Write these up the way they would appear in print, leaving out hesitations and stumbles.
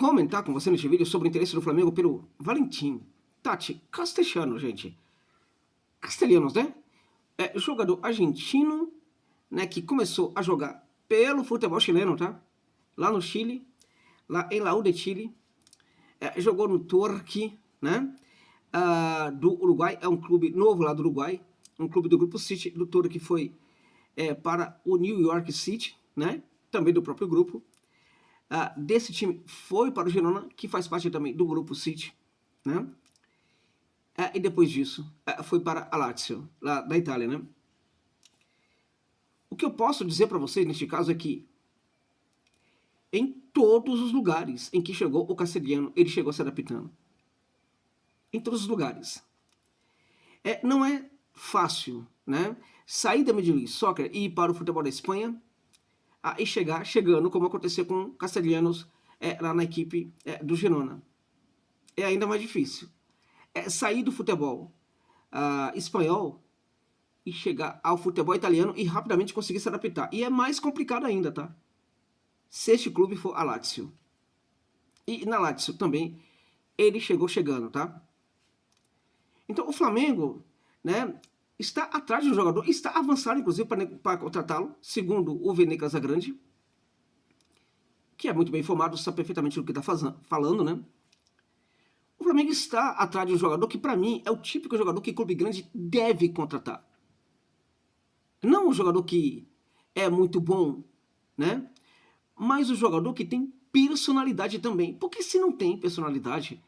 comentar com você neste vídeo sobre o interesse do Flamengo pelo Valentim Tati Castellanos, gente. Castelhanos, né? É jogador argentino, né, que começou a jogar pelo futebol chileno, tá? Lá no Chile, lá em Laú de Chile. Jogou no Torque, né? Do Uruguai, é um clube novo lá do Uruguai, um clube do Grupo City, do Torque foi para o New York City, né? Também do próprio grupo. Desse time foi para o Girona, que faz parte também do Grupo City, né? E depois disso foi para a Lazio, lá da Itália, né? O que eu posso dizer para vocês neste caso é que em todos os lugares em que chegou o castelhano, ele chegou se adaptando. Em todos os lugares. Não é fácil, né? Sair da Major League Soccer e ir para o futebol da Espanha e chegando, como aconteceu com Castelhanos lá na equipe do Girona. É ainda mais difícil. Sair do futebol espanhol e chegar ao futebol italiano e rapidamente conseguir se adaptar. E é mais complicado ainda, tá? Se este clube for a Lazio. E na Lazio também ele chegando, tá? Então o Flamengo, né, está atrás de um jogador, está avançado inclusive para contratá-lo, segundo o Vene Casagrande, que é muito bem informado, sabe perfeitamente do que está falando, né? O Flamengo está atrás de um jogador que, para mim, é o típico jogador que clube grande deve contratar. Não um jogador que é muito bom, né? Mas um jogador que tem personalidade também. Porque se não tem personalidade,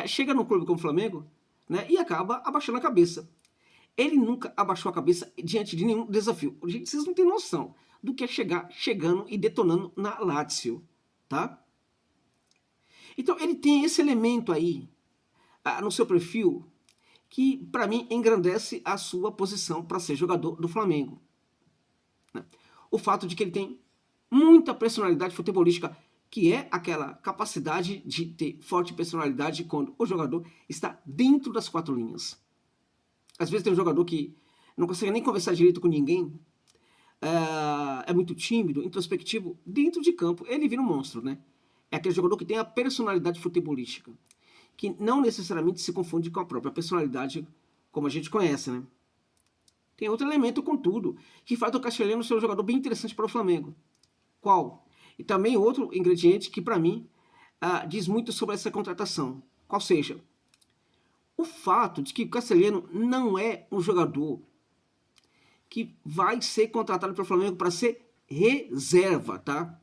chega num clube como o Flamengo, né, e acaba abaixando a cabeça. Ele nunca abaixou a cabeça diante de nenhum desafio. Gente, vocês não têm noção do que é chegando e detonando na Lazio, tá? Então ele tem esse elemento aí no seu perfil que, para mim, engrandece a sua posição para ser jogador do Flamengo. Né? O fato de que ele tem muita personalidade futebolística, que é aquela capacidade de ter forte personalidade quando o jogador está dentro das quatro linhas. Às vezes tem um jogador que não consegue nem conversar direito com ninguém, é muito tímido, introspectivo, dentro de campo ele vira um monstro, né? É aquele jogador que tem a personalidade futebolística, que não necessariamente se confunde com a própria personalidade como a gente conhece, né? Tem outro elemento, contudo, que faz o Castelhanos ser um jogador bem interessante para o Flamengo. Qual? E também outro ingrediente que, para mim, diz muito sobre essa contratação. Qual seja? O fato de que o Castelhano não é um jogador que vai ser contratado pelo Flamengo para ser reserva, tá?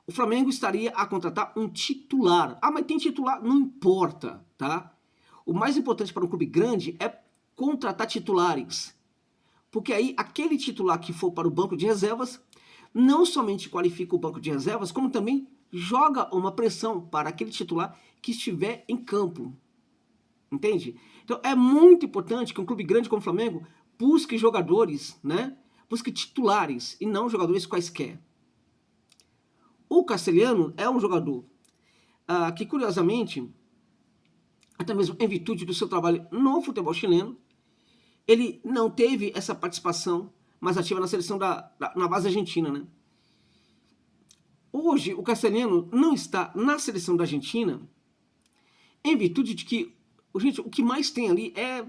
O Flamengo estaria a contratar um titular. Mas tem titular? Não importa, tá? O mais importante para um clube grande é contratar titulares. Porque aí, aquele titular que for para o banco de reservas, não somente qualifica o banco de reservas, como também joga uma pressão para aquele titular que estiver em campo. Entende? Então é muito importante que um clube grande como o Flamengo busque jogadores, né? Busque titulares e não jogadores quaisquer. O Castelhano é um jogador que, curiosamente, até mesmo em virtude do seu trabalho no futebol chileno, ele não teve essa participação mais ativa na seleção na base argentina, né? Hoje, o Castelhano não está na seleção da Argentina em virtude de que, gente, o que mais tem ali é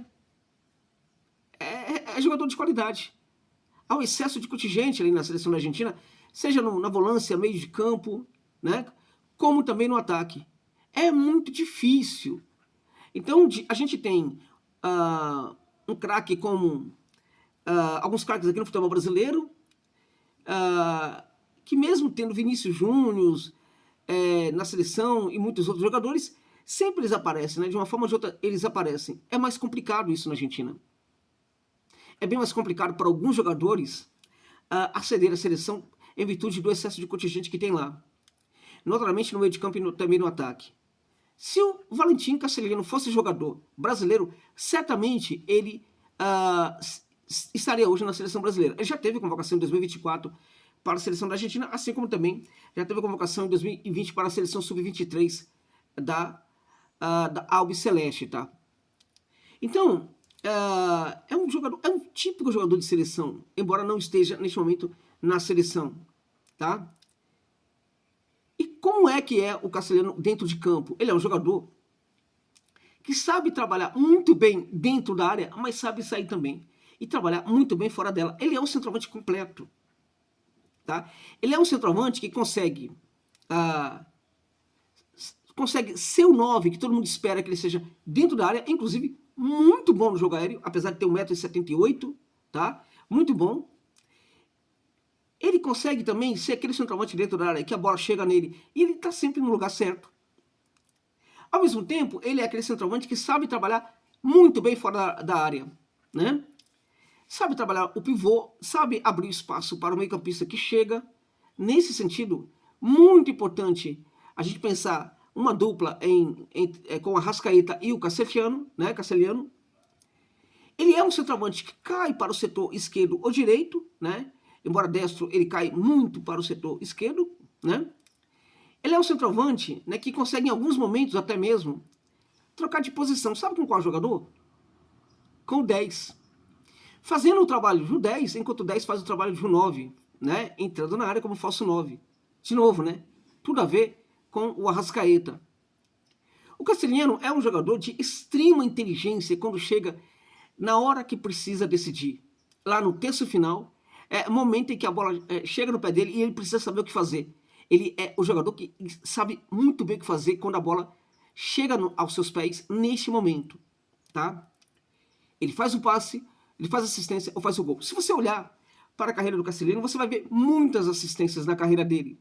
jogador de qualidade. Há um excesso de contingente ali na seleção da Argentina, seja na volância, meio de campo, né? Como também no ataque. É muito difícil. Então, a gente tem um craque como alguns craques aqui no futebol brasileiro, que mesmo tendo Vinícius Júnior na seleção e muitos outros jogadores, sempre eles aparecem, né? De uma forma ou de outra eles aparecem. É mais complicado isso na Argentina. É bem mais complicado para alguns jogadores aceder à seleção em virtude do excesso de contingente que tem lá. Notoriamente no meio de campo e também no ataque. Se o Valentim Castelhano fosse jogador brasileiro, certamente ele estaria hoje na seleção brasileira. Ele já teve convocação em 2024 para a seleção da Argentina, assim como também já teve convocação em 2020 para a seleção sub-23 da Albi Celeste, tá? Então, é um típico jogador de seleção, embora não esteja neste momento na seleção, tá? E Como é que é o Castelhano dentro de campo? Ele é um jogador que sabe trabalhar muito bem dentro da área, mas sabe sair também. E trabalhar muito bem fora dela. Ele é um centroavante completo. Tá? Ele é um centroavante que consegue ser o 9, que todo mundo espera que ele seja dentro da área, inclusive muito bom no jogo aéreo, apesar de ter 1,78 m, tá? Muito bom. Ele consegue também ser aquele centroavante dentro da área, que a bola chega nele, e ele está sempre no lugar certo. Ao mesmo tempo, ele é aquele centroavante que sabe trabalhar muito bem fora da área, né? Sabe trabalhar o pivô, sabe abrir espaço para o meio-campista que chega. Nesse sentido, muito importante a gente pensar uma dupla com a Arrascaeta e o Castelhano, né? Castelhano. Ele é um centroavante que cai para o setor esquerdo ou direito, né? Embora destro, ele cai muito para o setor esquerdo, né? Ele é um centroavante, né, que consegue em alguns momentos até mesmo trocar de posição. Sabe com qual jogador? Com o 10. Fazendo o trabalho do 10, enquanto o 10 faz o trabalho do 9, né? Entrando na área como falso 9. De novo, né? Tudo a ver com o Arrascaeta. O Castelhano é um jogador de extrema inteligência quando chega na hora que precisa decidir. Lá no terço final, é o momento em que a bola chega no pé dele e ele precisa saber o que fazer. Ele é o jogador que sabe muito bem o que fazer quando a bola chega aos seus pés neste momento, tá? Ele faz o passe, ele faz assistência ou faz o gol. Se você olhar para a carreira do Castelhano, você vai ver muitas assistências na carreira dele.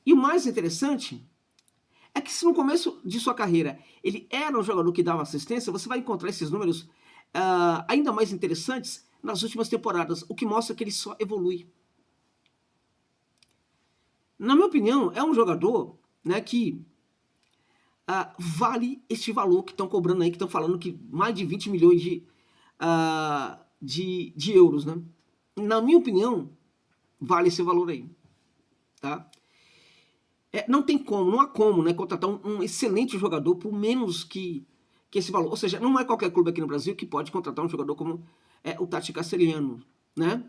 E o mais interessante é que se no começo de sua carreira ele era um jogador que dava assistência, você vai encontrar esses números ainda mais interessantes nas últimas temporadas, o que mostra que ele só evolui. Na minha opinião, é um jogador, né, que vale este valor que estão cobrando aí, que estão falando que mais de 20 milhões de euros, né? Na minha opinião, vale esse valor aí, tá? Não tem como, não há como, né, contratar um excelente jogador por menos que esse valor. Ou seja, não é qualquer clube aqui no Brasil que pode contratar um jogador como o Tati Castelhano, né?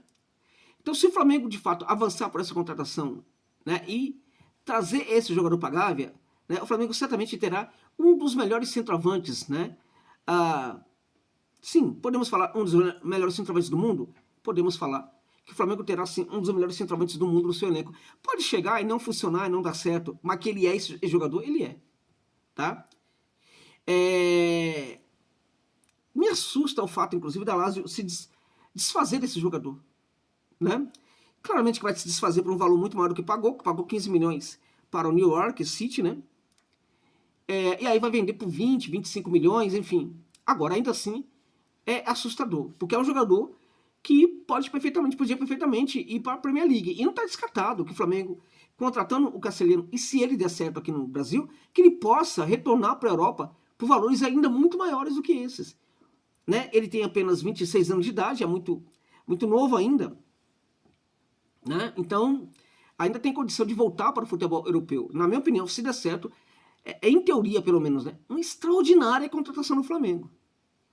Então, se o Flamengo, de fato, avançar por essa contratação, né, e trazer esse jogador para a Gávea, né, o Flamengo certamente terá um dos melhores centroavantes, né? Sim, podemos falar um dos melhores centroavantes do mundo? Podemos falar que o Flamengo terá, sim, um dos melhores centroavantes do mundo no seu elenco. Pode chegar e não funcionar e não dar certo, mas que ele é esse jogador, ele é, tá? Me assusta o fato, inclusive, da Lazio se desfazer desse jogador, né? Claramente que vai se desfazer por um valor muito maior do que pagou 15 milhões para o New York City, né? E aí vai vender por 20, 25 milhões, enfim. Agora, ainda assim, é assustador, porque é um jogador que podia perfeitamente ir para a Premier League. E não está descartado que o Flamengo, contratando o Castelhano, e se ele der certo aqui no Brasil, que ele possa retornar para a Europa por valores ainda muito maiores do que esses, né? Ele tem apenas 26 anos de idade, é muito, muito novo ainda, né? Então, ainda tem condição de voltar para o futebol europeu. Na minha opinião, se der certo, em teoria pelo menos, né, uma extraordinária contratação no Flamengo.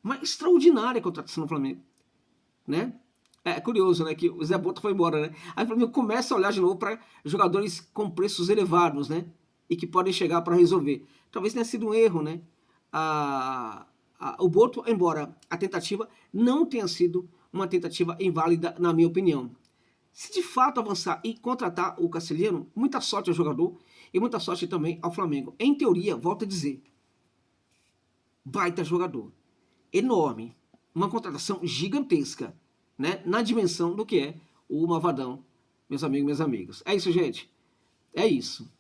Uma extraordinária contratação no Flamengo, né? É curioso, né, que o Zé Boto foi embora, né? Aí o Flamengo começa a olhar de novo para jogadores com preços elevados, né? E que podem chegar para resolver. Talvez tenha sido um erro, né? O Boto, embora a tentativa não tenha sido uma tentativa inválida, na minha opinião. Se de fato avançar e contratar o Castelhano, muita sorte ao jogador e muita sorte também ao Flamengo. Em teoria, volto a dizer, baita jogador, enorme, uma contratação gigantesca, né, na dimensão do que é o Malvadão, meus amigos e minhas amigas. É isso, gente. É isso.